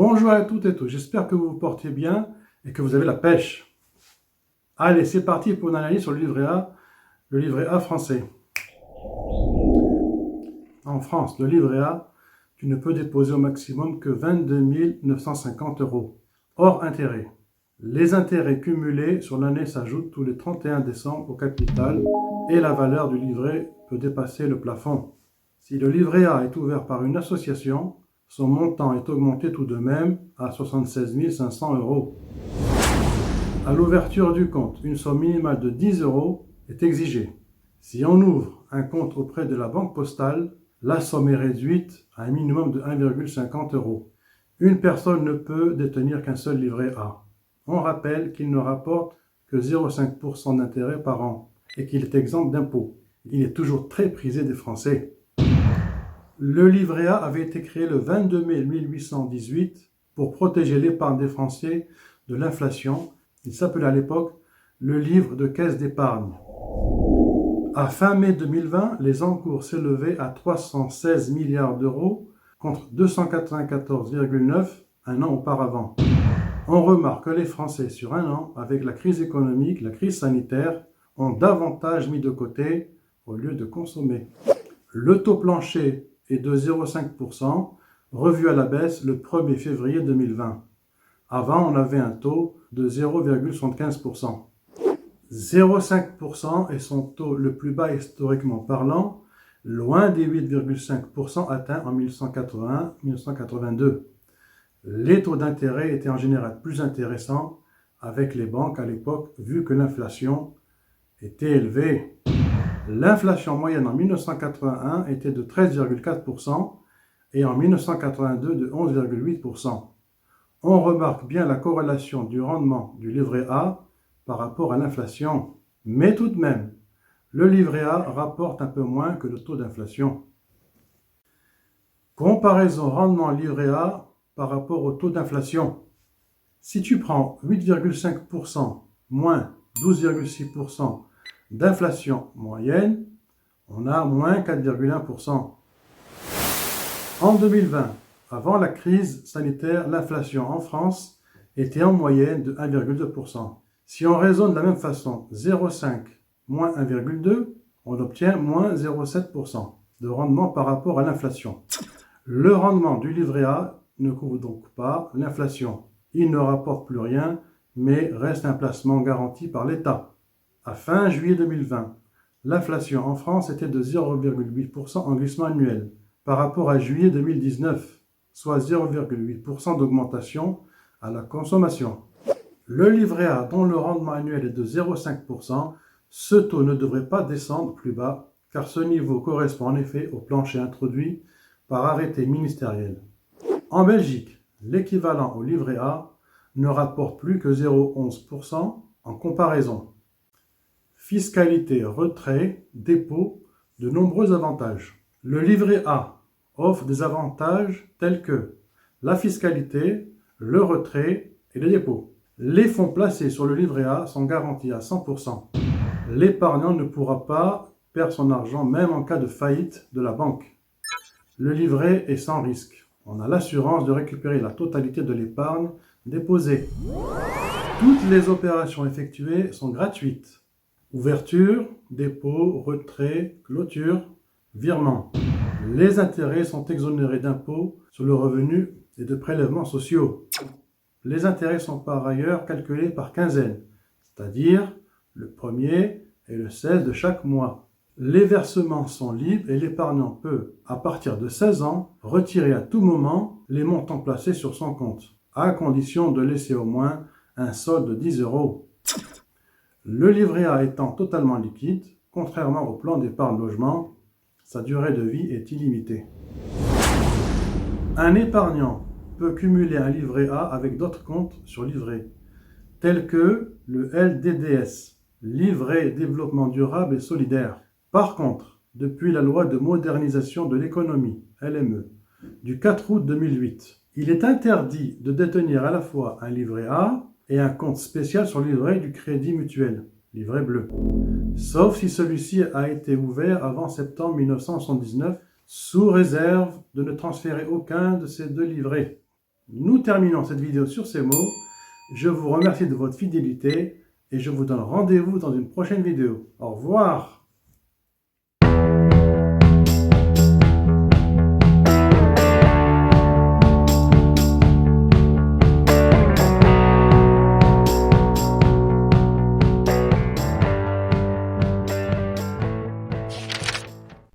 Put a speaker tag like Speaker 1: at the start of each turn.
Speaker 1: Bonjour à toutes et tous, j'espère que vous vous portez bien et que vous avez la pêche. Allez, c'est parti pour une analyse sur le livret A français. En France, le livret A, tu ne peux déposer au maximum que 22 950 €, hors intérêt. Les intérêts cumulés sur l'année s'ajoutent tous les 31 décembre au capital et la valeur du livret peut dépasser le plafond. Si le livret A est ouvert par une association, son montant est augmenté tout de même à 76 500 €. À l'ouverture du compte, une somme minimale de 10 € est exigée. Si on ouvre un compte auprès de la banque postale, la somme est réduite à un minimum de 1,50 €. Une personne ne peut détenir qu'un seul livret A. On rappelle qu'il ne rapporte que 0,5% d'intérêt par an et qu'il est exempt d'impôt. Il est toujours très prisé des Français. Le livret A avait été créé le 22 mai 1818 pour protéger l'épargne des Français de l'inflation. Il s'appelait à l'époque le livre de caisse d'épargne. À fin mai 2020, les encours s'élevaient à 316 milliards d'euros contre 294,9 un an auparavant. On remarque que les Français, sur un an, avec la crise économique, la crise sanitaire, ont davantage mis de côté au lieu de consommer. Le taux plancher est de 0,5%, revu à la baisse le 1er février 2020. Avant, on avait un taux de 0,75%. 0,5% est son taux le plus bas historiquement parlant, loin des 8,5% atteints en 1981-1982. Les taux d'intérêt étaient en général plus intéressants avec les banques à l'époque, vu que l'inflation était élevée. L'inflation moyenne en 1981 était de 13,4% et en 1982 de 11,8%. On remarque bien la corrélation du rendement du livret A par rapport à l'inflation. Mais tout de même, le livret A rapporte un peu moins que le taux d'inflation. Comparaison rendement livret A par rapport au taux d'inflation. Si tu prends 8,5% moins 12,6% d'inflation moyenne, on a moins 4,1%. En 2020, avant la crise sanitaire, l'inflation en France était en moyenne de 1,2%. Si on raisonne de la même façon, 0,5 moins 1,2, on obtient moins 0,7% de rendement par rapport à l'inflation. Le rendement du livret A ne couvre donc pas l'inflation. Il ne rapporte plus rien, mais reste un placement garanti par l'État. À fin juillet 2020, l'inflation en France était de 0,8% en glissement annuel par rapport à juillet 2019, soit 0,8% d'augmentation à la consommation. Le livret A, dont le rendement annuel est de 0,5%, ce taux ne devrait pas descendre plus bas, car ce niveau correspond en effet au plancher introduit par arrêté ministériel. En Belgique, l'équivalent au livret A ne rapporte plus que 0,11% en comparaison. Fiscalité, retrait, dépôt, de nombreux avantages. Le livret A offre des avantages tels que la fiscalité, le retrait et le dépôt. Les fonds placés sur le livret A sont garantis à 100%. L'épargnant ne pourra pas perdre son argent même en cas de faillite de la banque. Le livret est sans risque. On a l'assurance de récupérer la totalité de l'épargne déposée. Toutes les opérations effectuées sont gratuites. Ouverture, dépôt, retrait, clôture, virement. Les intérêts sont exonérés d'impôts sur le revenu et de prélèvements sociaux. Les intérêts sont par ailleurs calculés par quinzaine, c'est-à-dire le 1er et le 16 de chaque mois. Les versements sont libres et l'épargnant peut, à partir de 16 ans, retirer à tout moment les montants placés sur son compte, à condition de laisser au moins un solde de 10 €. Le livret A étant totalement liquide, contrairement au plan d'épargne logement, sa durée de vie est illimitée. Un épargnant peut cumuler un livret A avec d'autres comptes sur livret, tels que le LDDS, Livret Développement Durable et Solidaire. Par contre, depuis la loi de modernisation de l'économie, LME, du 4 août 2008, il est interdit de détenir à la fois un livret A et un compte spécial sur livret du Crédit Mutuel, livret bleu, sauf si celui-ci a été ouvert avant septembre 1979, sous réserve de ne transférer aucun de ces deux livrets. Nous terminons cette vidéo sur ces mots. Je vous remercie de votre fidélité et je vous donne rendez-vous dans une prochaine vidéo. Au revoir.